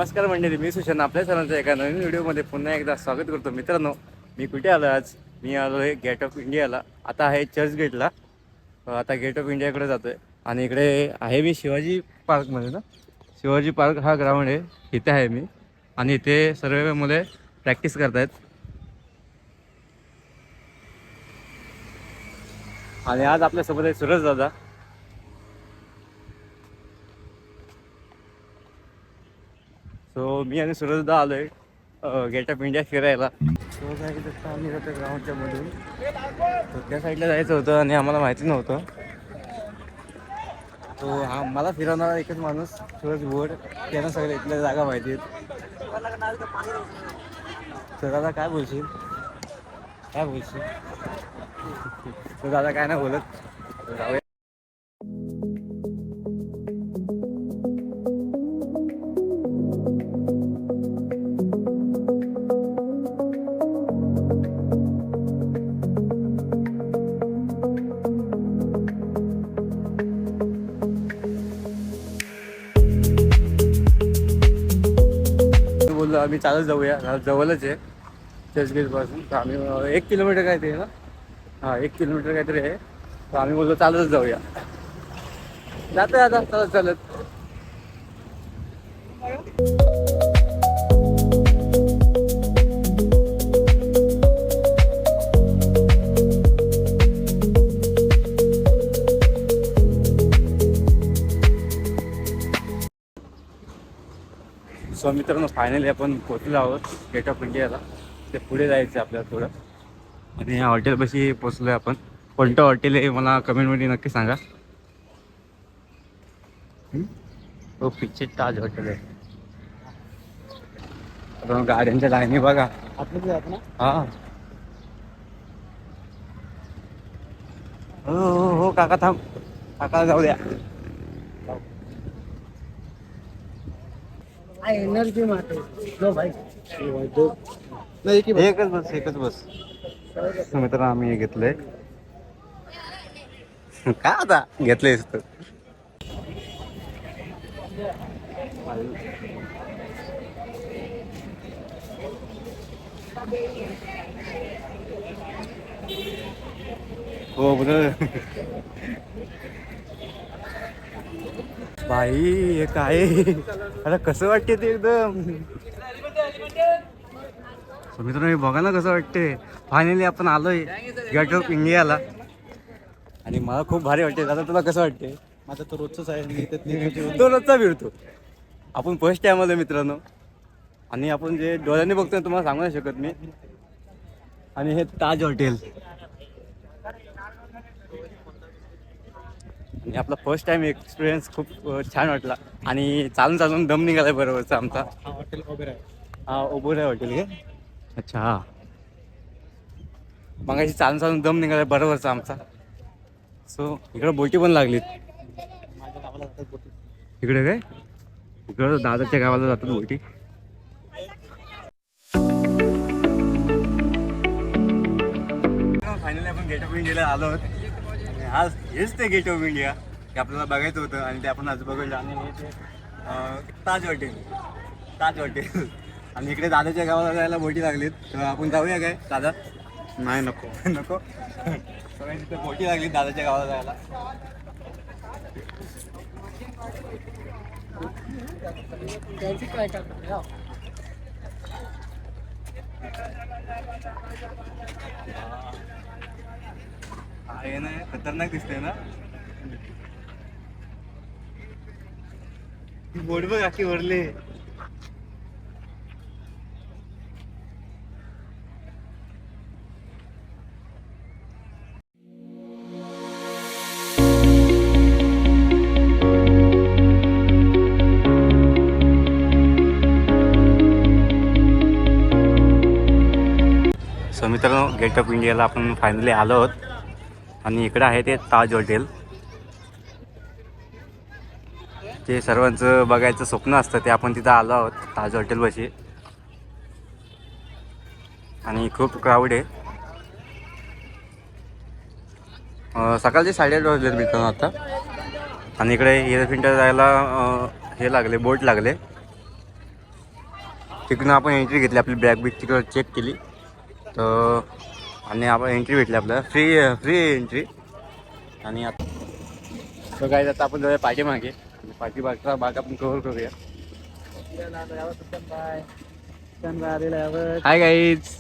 नमस्कार मंडळी, मी सुशांत आपल्या सर्वांचं एका नवीन व्हिडिओमध्ये पुन्हा एकदा स्वागत करतो. मित्रांनो, मी कुठे आलो आज? मी आलो आहे गेट ऑफ इंडियाला. आता आहे चर्चगेटला. आता गेट ऑफ इंडियाकडे जातो आहे आणि इकडे आहे मी शिवाजी पार्कमध्ये ना. शिवाजी पार्क हा ग्राउंड आहे, इथे आहे मी आणि इथे सर्व मुले प्रॅक्टिस करत आहेत. आणि आज आपल्यासोबत आहे सूरज दादा. सो मी आणि सूरजदा आलो आहे गेट ऑफ इंडिया फिरायला. सो जायचं आम्ही जातो ग्राउंडच्या मधून. तर त्या साईडला जायचं होतं आणि आम्हाला माहिती नव्हतं. तो हा मला फिरवणारा एकच माणूस सूरज बोर्ड, त्यांना सगळ्या इथल्या जागा माहिती आहेत. तर दादा काय बोलशील? काय बोलशील? तर दादा काय नाही बोलत. जाऊया. बोललो आम्ही चालत जाऊया, जवळच आहे चर्चगेट पासून. तर आम्ही 1 किलोमीटर काहीतरी आहे ना. हां, 1 किलोमीटर काहीतरी आहे. तर आम्ही बोललो चालतच जाऊया. जातोय आता चालत चालत. सो मित्रांनो, फायनली आपण पोचलो आहोत गेट ऑफ इंडियाला. ते पुढे जायचं आपल्याला थोडं. आणि या हॉटेलपाशी पोचलो आहे आपण. कोणतं हॉटेल आहे मला कमेंटमध्ये नक्की सांगा. तो पिक्चर ताज हॉटेल आहे. गाड्यांच्या लाईनी बघा. हां, हो हो हो काका थांब, काका जाऊ द्या. एनर्जी मारते जो भाई एकच बस, एकच बस. मित्र आम्ही हे घेतलंय. काय आता घेतलंयस तर. हो बरं. भाई हे काय आता कसं वाटते ते एकदम. मित्रांनो हे बघा ना कसं वाटते. फायनली आपण आलोय गेट ऑफ इंडियाला आणि मला खूप भारी वाटते. आता तुला कसं वाटते? माझा तो रोजच आहे. तो रोजचा फिरतो. आपण फर्स्ट टाइम आलो मित्रांनो. आणि आपण जे डोळ्यांनी बघतोय तुम्हाला सांगू नाही शकत मी. आणि हे ताज हॉटेल आणि आपला फर्स्ट टाइम एक्सपिरियन्स खूप छान वाटला. आणि चालून चालून दम निघालाय बरोबरचा आमचा. हॉटेल ओबेराय. हा ओबेराय हॉटेल का? अच्छा हा. मग अशी चालून चालून दम निघालाय बरोबरचा आमचा. सो इकडे बोटी पण लागलीत. माझ्या गावाला जातात बोटी. इकडे काय? इकडं दादाच्या गावाला जातात बोटी. फायनली आपण गेट ऑफ इंडियाला आलो आहोत. आणि आज हेच ते गेट ऑफ इंडिया ते आपल्याला बघायचं होतं आणि ते आपण आज बघितलं. आणि हे ते ताज हॉटेल, ताज हॉटेल. आणि इकडे दादाच्या गावाला जायला बोटी लागलीत. तर आपण जाऊया काय दादा? नाही नको नको. सगळ्यांची तिथे बोटी लागली दादाच्या गावाला जायला. काय करतो आहे ना, खतरनाक दिसतंय ना. बोट बघ अशी वरली. सो मित्रांनो, गेट ऑफ इंडियाला आपण फायनली आलो आहोत. आणि इकडे आहे ते ताज हॉटेल. ते सर्वांचं बघायचं स्वप्न असतं ते आपण तिथं आलो आहोत ताज हॉटेलपाशी. आणि खूप क्राऊड आहे. सकाळचे 8:30 वाजलेत मित्रांनो आता. आणि इकडे एलिफंटा जायला हे लागले, बोट लागले. तिकडून आपण एंट्री घेतली, आपली बॅग बिग तिकडं चेक केली तर आणि आपण एंट्री भेटली आपल्याला फ्री एंट्री. आणि आता काय आता आपण जाऊया पाठीमागे, पाठीमागचा भाग आपण कव्हर करूया. हाय गाईज,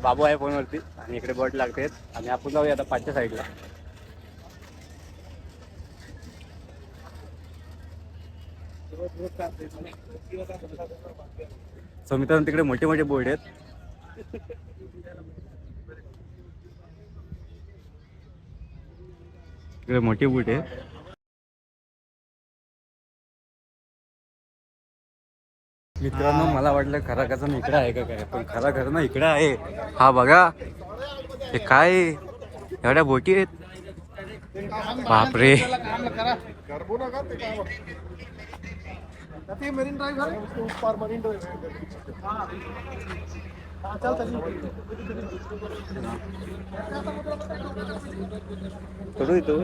बाबू आहे फोनवरती आणि इकडे बोट लागते आणि आपण जाऊया आता पाचच्या साईडला. सो मित्रांनो तिकडे मोठे मोठे बोट आहेत. तिकडे मोठी बोट आहे. मित्रांनो मला वाटलं खरा खरं इकडे आहे का काय, पण खरा खरं ना इकडे आहे. हा बघा हे काय एवढ्या बोटी आहेत, बापरे. करू येतो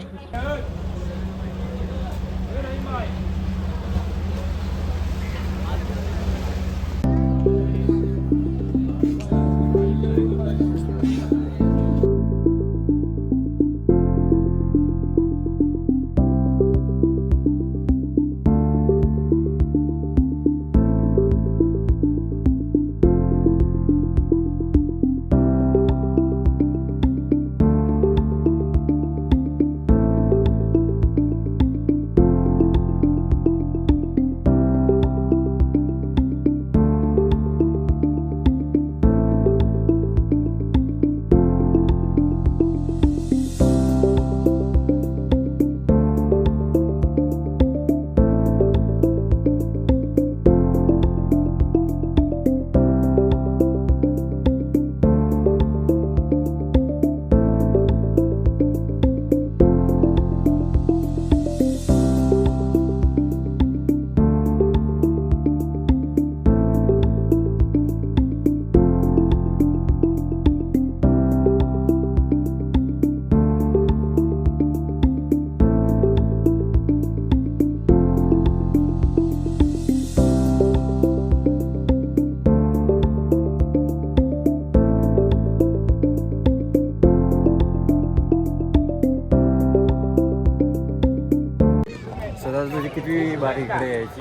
सदा तुझी किती बारी इकडे यायची.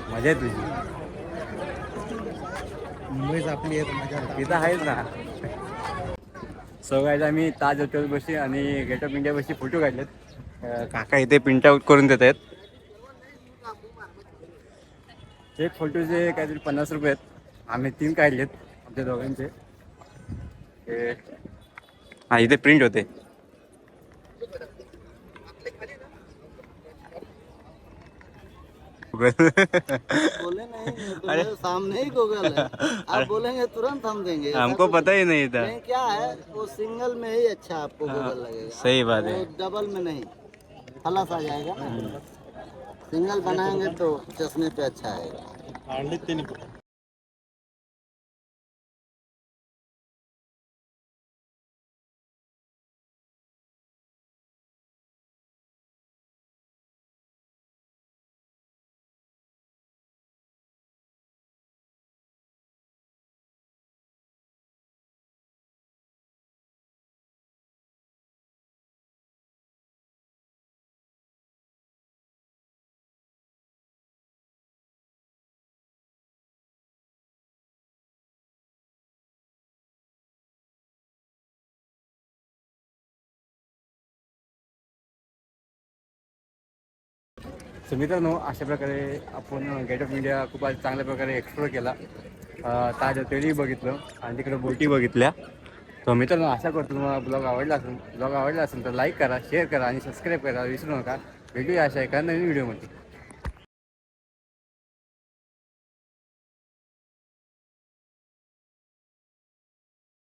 मजा आहे तुझी, मुंबईच आपली आहे मजा. तिथं आहेच ना. सगळ्यात आम्ही ताज हॉटेल बशी आणि गेट ऑफ इंडिया बशी फोटो काढलेत. काका इथे प्रिंट आउट करून देत आहेत. एक फोटोचे काहीतरी 50 रुपये आहेत. आम्ही 3 काढलेत आमच्या दोघांचे. हा इथे प्रिंट होते. बोले नहीं अरे सामने ही गूगल है, आप बोलेंगे तुरंत हम देंगे. हमको पता ही नहीं था. नहीं क्या है वो सिंगल में ही अच्छा आपको गूगल लगेगा. सही बात है. वो डबल में नहीं प्लस आ जाएगा ना. सिंगल बनाएंगे तो चश्मे पे अच्छा आएगा. सो मित्रांनो अशा प्रकारे आपण गेट ऑफ इंडिया खूप आज चांगल्या प्रकारे एक्सप्लोर केला. ताज हॉटेलही बघितलं आणि तिकडे बोटी बघितल्या. तर मित्रांनो आशा करतो तुम्हाला ब्लॉग आवडला असेल तर लाईक करा, शेअर करा आणि सबस्क्राईब करा विसरू नका. भेटूया अशा एका नवीन व्हिडिओमध्ये.